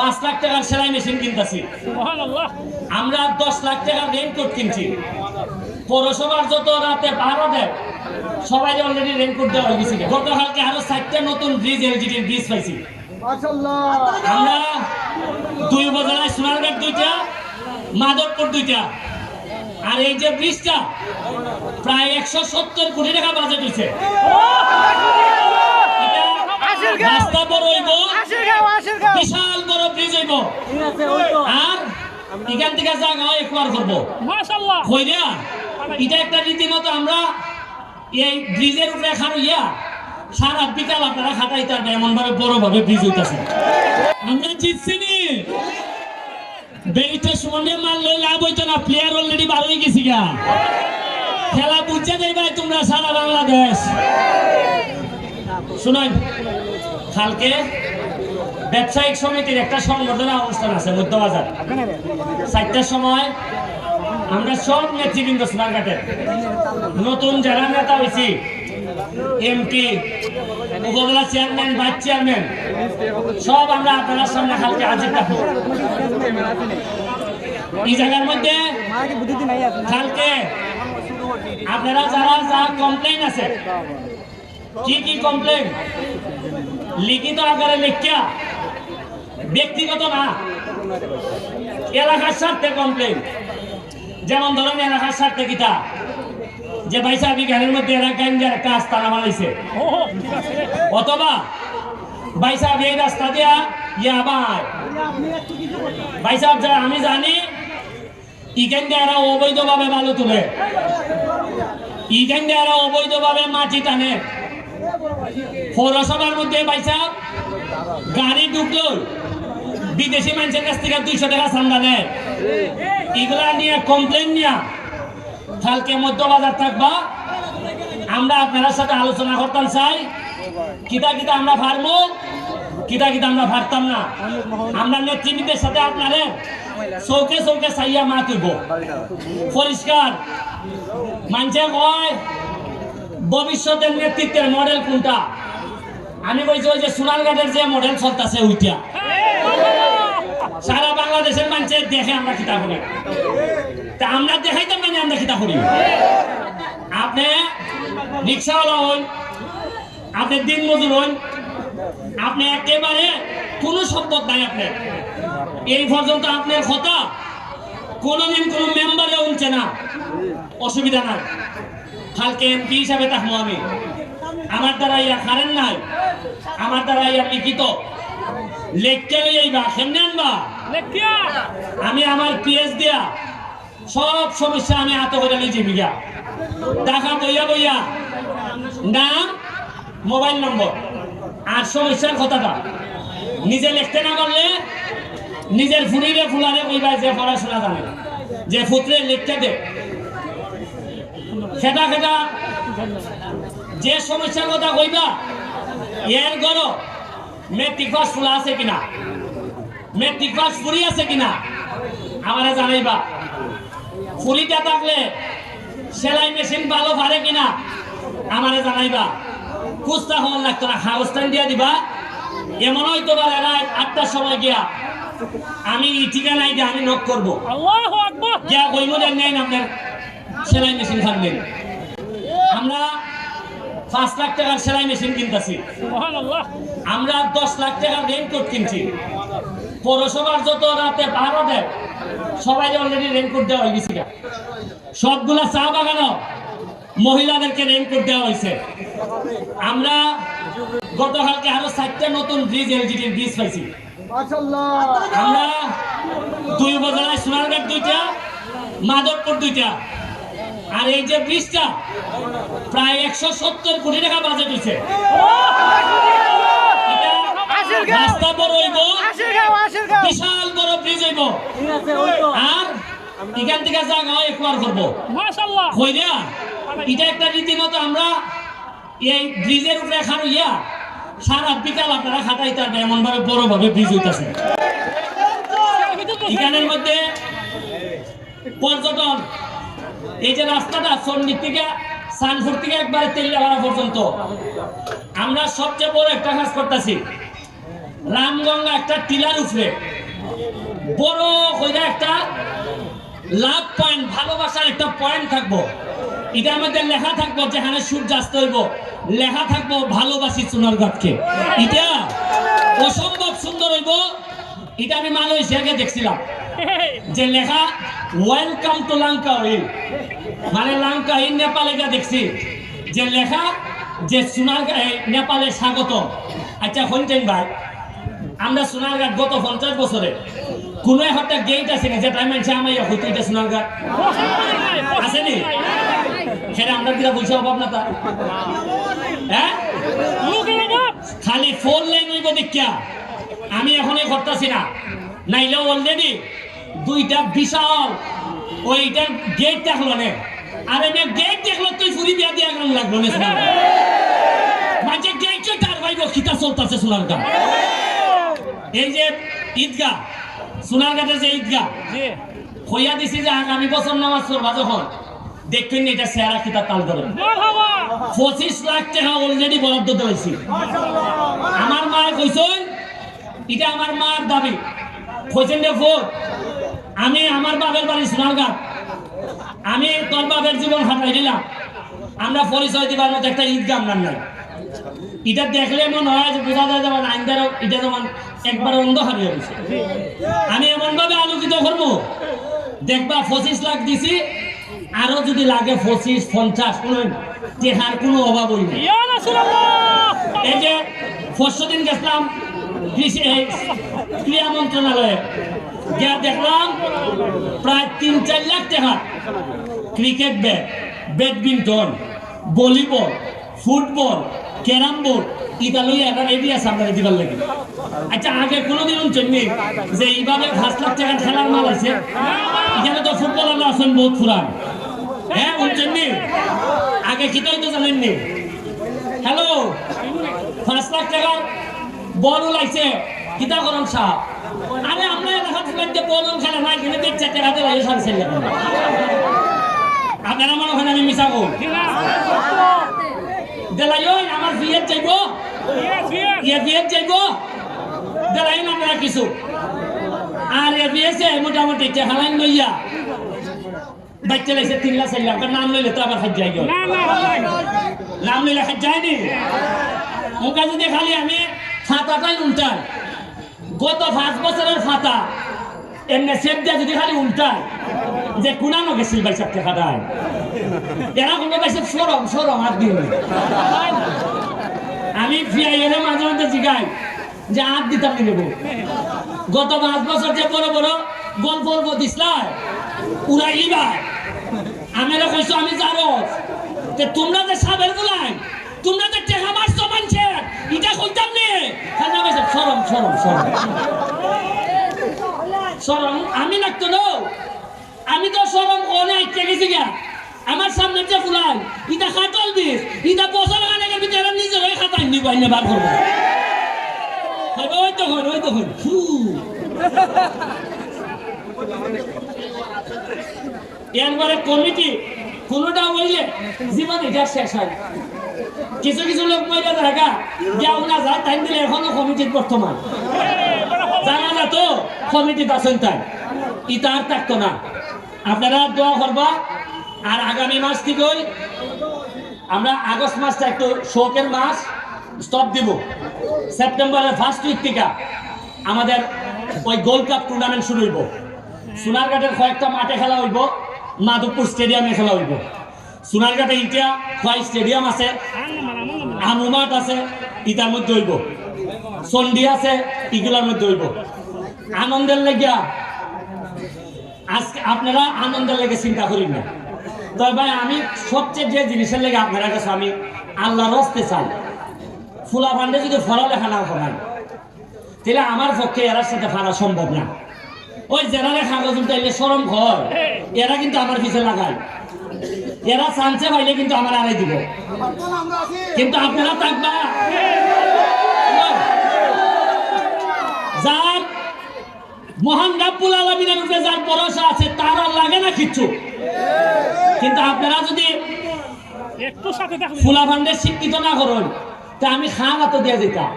5 লাখ টাকার সেলাই মেশিন কিনতেছি, আমরা 10 লাখ টাকার রেইনকোট কিনছি। পৌরসভার যত রাতে ভাড়া দেয় সবাই অলরেডি রেইনকোট দেওয়া হয়ে গেছে। গতকালকে আরো 4টা নতুন ব্রিজ এলজিডির ব্রিজ পাইছি আমরা। 2 উপজেলায় সোনারঘাট 2টা, মাধবপুর 2টা। আর এই যে ব্রিজটা প্রায় 170 কোটি টাকা বাজেট হয়েছে। রাস্তা বড় হইব, বিশাল বড় ব্রিজ হইব। আর এখান থেকে জায়গা একবার করবো হইয়া। এটা একটা রীতিমতো আমরা এই ব্রিজের উপরে খাড়িয়া সারা বিকাল আপনারা খাটাইতে পারবেন, এমন ভাবে বড় ভাবে ব্রিজ হইতেছে। আমরা জিতছি নি, বেরিটা সুমনে মারলে লাভ হইতো না, প্লেয়ার অলরেডি ভালো হয়ে গেছি গা। খেলা বুঝে দেই ভাই তোমরা সারা বাংলাদেশ। শুনুন, কালকে ব্যবসায়িক সমিতির একটা সংবর্ধনা অনুষ্ঠান আছে মধ্যবাজার 4টার সময়। আমরা সব নেতৃবৃন্দ সোনারঘাটের নতুন যারা নেতা হয়েছি, এমপি, উপজেলা চেয়ারম্যান, ভাইস চেয়ারম্যান, সব আমরা আপনার সামনে কালকে হাজির থাকবো। এই জায়গার মধ্যে কালকে আপনারা যারা যা কমপ্লেইন আছে, কি কি কমপ্লেইন লিখিত আকারে লিখিয়া, ব্যক্তিগত না, এলাকার স্বার্থে কমপ্লেইন। যেমন ধরেন এলাকার স্বার্থে কিতা যে ভাই সাহেব গানের মধ্যে গাঞ্জার একটা আস্তানা বানাইছে, অথবা ভাই সাহেব এই রাস্তা দিয়া ইয়াবাই ভাই সাহেব যা আমি জানি ইখান দিয়ে এরা অবৈধভাবে বালু তুলে, ইখান দিয়ে এরা অবৈধভাবে মাটি টানে। পৌরসভার মধ্যে ভাই সাহেব গাড়ি ঢুকলো বিদেশি মানুষের কাছ থেকে 200 টাকা চান্দা নেয়। এগুলা নিয়ে কমপ্লেন নিয়ে কালকে মধ্যবাজার থাকবা। আমরা আপনার সাথে আলোচনা করতাম চাই, কিতা কিতা আমরা পারবো, কিতা কিতা আমরা পারতাম না। আমরা নেতৃবৃন্দের সাথে আপনারে চৌকে চৌকে চাইয়া মাত হইব পরিষ্কার। মানুষে কয় ভবিষ্যতের নেতৃত্বের মডেল কোনটা? আমি কইছি ওই যে সোনারঘাটের যে মডেল চলতেছে ওইটা। সারা বাংলাদেশের মানুষের দেখে আমরা কিতা করি, তা আমরা দেখাইতাম মানে আমরা কিতা করি। আপনি রিক্সাওয়ালা হন, আপনি দিন মজুর হন, আপনি একেবারে কোনো সম্পদ নাই আপনার। এই পর্যন্ত আপনার কথা কোনোদিন কোনো মেম্বারে উঠছে না, অসুবিধা নাই। কালকে এমপি হিসাবে থাকবো আমি, আমার দ্বারা ইয়া কারেন্ট নাই, আমার দ্বারা ইয়া লিখিত লেখতে লইবা কেমনে আনবা। আমি আমার পিএস দিয়া সব সমস্যা আমি হাতে করে লিখে বিঘা টাকা বইয়া বইয়া নাম, মোবাইল নম্বর আর সমস্যার কথাটা নিজে লিখতে না পারলে নিজের ফুরিরে ফুলারে কইবা যে পড়াশোনা জানে, যে ফুটরে লিখতে দে। খেটা খেটা যে সমস্যার কথা কইবা এর গড় মেট্রিক পাস ফুলা আছে কিনা, মেট্রিক পাস ফুরি আছে কিনা আমারে জানাইবা। ফুরিটা থাকলে সেলাই মেশিন ভালো পারে কিনা আমারে জানাইবা। কুস্তা হওয়ার লাগতো না, হাউস্তান দিয়া দিবা। এমন হয়তো বা রাত 8টার সময় গিয়া আমি ঠিকানায় গিয়ে আমি নক করবো, গিয়া কইব যে নেন আপনার সেলাই মেশিন থাকবেন। আমরা 5 লাখ টাকার সেলাই মেশিন কিনতেছি, আমরা 10 লাখ টাকার রেইনকোট কিনছি। পৌরসভার যত রাতে ভাড়া দেয় সবাই অলরেডি রেইনকোট দেওয়া হয়ে গেছে। সবগুলা চা বাগানও মহিলাদেরকে রেইনকোট দেওয়া হয়েছে। আমরা গতকালকে আরো 4টা নতুন ব্রিজ এলজিডির ব্রিজ পাইছি। আমরা 2 উপজেলায় সোনারঘাট 2টা, মাধবপুর 2টা। আর এই যে ব্রিজটা প্রায় 170 কোটি টাকা বাজেট হয়েছে। রাস্তা বড় হইব, বিশাল বড় ব্রিজ হইব। আর এখান থেকে জায়গা একবার করবো হইয়া। এটা একটা রীতিমতো আমরা এই ব্রিজের উপরে খাড়িয়া সারা বিকাল আপনারা খাটাইতে পারবেন, এমন ভাবে বড় ভাবে ব্রিজ হইতেছে। এখানের মধ্যে পর্যটন, এই যে রাস্তাটা চন্ডী থেকে সানপুর থেকে একবারে তেলিয়াপাড়া পর্যন্ত আমরা সবচেয়ে বড় একটা কাজ করতেছি। রামগঙ্গা একটা টিলার উপরে বড় কইরা একটা লাভ পয়েন্ট, ভালোবাসার একটা পয়েন্ট থাকবো। এটার মধ্যে লেখা থাকবো যেখানে সূর্যাস্ত হইব, লেখা থাকবো ভালোবাসি সোনারগাঁওকে। এটা অসম্ভব সুন্দর হইব। এটা আমি মালয়েশিয়াকে দেখছিলাম যে লেখা ওয়েলকাম টু লাঙ্কাউইন, মানে লাঙ্কাউইন নেপালে গিয়ে দেখছি যে লেখা যে সোনারগাঁও নেপালে স্বাগত। আচ্ছা শুনছেন ভাই, আমরা সোনারগাঁও গত 50 বছরে কোন একটা গেট আছে না যেটা মানুষ আমার হইতে এটা সোনারগাঁও আসেনি? সেটা আমরা কিনা বলছি অভাব না তার, হ্যাঁ? খালি 4 লাইন হইব দেখিয়া আমি এখনই করতেছি না, নাইলে অলরেডি 2টা বিশাল ওইটার গেট দেখলো না। আরে না গেট দেখলো তুই ফুরি বিয়া দিয়া গান লাগলো না সোনারগাঁও, মানে গেটে তার ভাই খিতা চলতেছে সোনারগাঁও। এই যে ঈদগাহ, সোনারগাঁওয়ের যে ঈদগাহ হইয়া দিছি যে আগামী বছর নামাজ পড়বা যখন দেখবেন এটা সেরা কিতাব তাল করে 25 লাখ টাকা অলরেডি বরাদ্দ দিয়েছি। আমার মা কইছেন, এটা আমার মার দাবি, কইছেন দেখো আমি আমার বাবার বাড়ি সোনারগাঁও, আমি তোর বাবার জীবন হাঁটাই দিলাম, আমরা পরিচয় দিবার মতো একটা ঈদগাহ আমরা নাই। এটা দেখলে মনে হয় যে বোঝা যায় যেমন আইনদারও এটা যেমন একবার অন্ধকার হয়ে গেছে। আমি এমন ভাবে আলোকিত করবো দেখবা 25 লাখ দিছি, আরো যদি লাগে 25-50 টেহার কোনো অভাব হই না। এই যে পরশুদিন গেছিলাম ক্রীড়া মন্ত্রণালয়ে গিয়া দেখলাম প্রায় 3-4 লাখ টাকা cricket bat, badminton, volleyball, football, carrom board এটা লইয়া একটা রেডি আছে আপনারা দিবার লাগে। আচ্ছা আগে কোনোদিন শুনছেননি যে এইভাবে 5 লাখ টাকার খেলার মাল আছে? এখানে তো ফুটবলাররা আছেন বহুত পুরান, হ্যাঁ শুনছেননি? আগে কিতাই তো জানেননি। হ্যালো, 5 লাখ টাকার বল লাগছে কিতা করেন সাহেব? আরে আমরা দেখা দিলাম যে বল খেলা নাই, কিন্তু দেখছে টাকাতে লাগে 4.5 লাখ। আপনারা মনে হয় আমি মিশা বল দেলাই আমার বিয়ের যাইব, বিয়ের যাইব দেলাই না আপনারা কিছু। আর বিয়েছে মোটামুটি হালাইন লইয়া বাচ্চা লাগছে 3 লাখ 4 লাখ, নাম লইলে তো আবার হাত যাই, নাম লইলে হাত যায়নি। ওকে যদি খালি আমি খাতাটাই উল্টাই, গত 5 বছরের খাতা এমনি সেপ দিয়ে যদি খালি উল্টাই যে কুনানো গেছিল ভাই সব টাকাটায়, এরা কোনো পাইছে সরম সরম আর দিন। আমি ফিয়াইলে মাঝে মধ্যে জিগাই যে হাত দিতাম নেব। গত 5 বছর যে বড় বড় গল্প দিসলাই উড়াইবা আমি কইছো আমি জানো যে তোমরা যে সাবের গুলাই তোমরা যে টাকা মারছো মানছে এটা কইতাম নে খানা পাইছে সরম সরম সরম সরম আমি লাগতো না, আমি তো সরম কোনে আইতে গেছি গা। আমার সামনে যে ফুলাই এটা খাটল দিস, এটা বছর খানেকের ভিতরে নিজের হয়ে খাতাই নিব আইনে বার করবো। ওই তো এরপরে কমিটি কোনোটা হইলে জীবন এটা শেষ হয়। কিছু কিছু লোক মহিলা দেখা যা না যায় তাই দিলে এখনো কমিটির বর্তমান জানা না তো কমিটি আছেন তাই ইটা আর থাকতো না। আপনারা দোয়া করবা। আর আগামী মাস থেকে আমরা আগস্ট মাসটা একটু শোকের মাস স্টপ দিব। সেপ্টেম্বরের ফার্স্ট উইক থেকে আমাদের ওই গোল্ড কাপ টুর্নামেন্ট শুরু হইব। সোনারঘাটের কয়েকটা মাঠে খেলা হইব, মাধবপুর স্টেডিয়ামে খেলা হইব। সোনারঘাটে ইটা খোয়াই স্টেডিয়াম আছে, আমু মাঠ আছে, ইটার মধ্যে হইব, চন্ডী আছে, ইগুলার মধ্যে হইব। আনন্দের লেগিয়া আজকে আপনারা আনন্দের লেগে চিন্তা করি না। তবে ভাই আমি সবচেয়ে যে জিনিসের লেগে আপনারা কাছে আমি আল্লাহর রাস্তে চাই, ফুলা ফান্ডে যদি পড়ালেখা না করায় তাহলে আমার পক্ষে এরার সাথে ফাড়া সম্ভব না। ওই যারা কাগজ উঠাইলে সরম ঘর এরা কিন্তু আমার পিছিয়ে লাগায়, এরা চান্সে পাইলে কিন্তু আমার আড়াই দিব। কিন্তু আপনারা থাকবা যার মহান রাব্বুল আলামিনের উপরে যার ভরসা আছে তার আর লাগে না কিচ্ছু। কিন্তু আপনারা যদি একটু সাথে ফুলা ফান্ডে শিক্ষিত না করেন তা আমি খাওয়া তো দিয়ে দিতাম।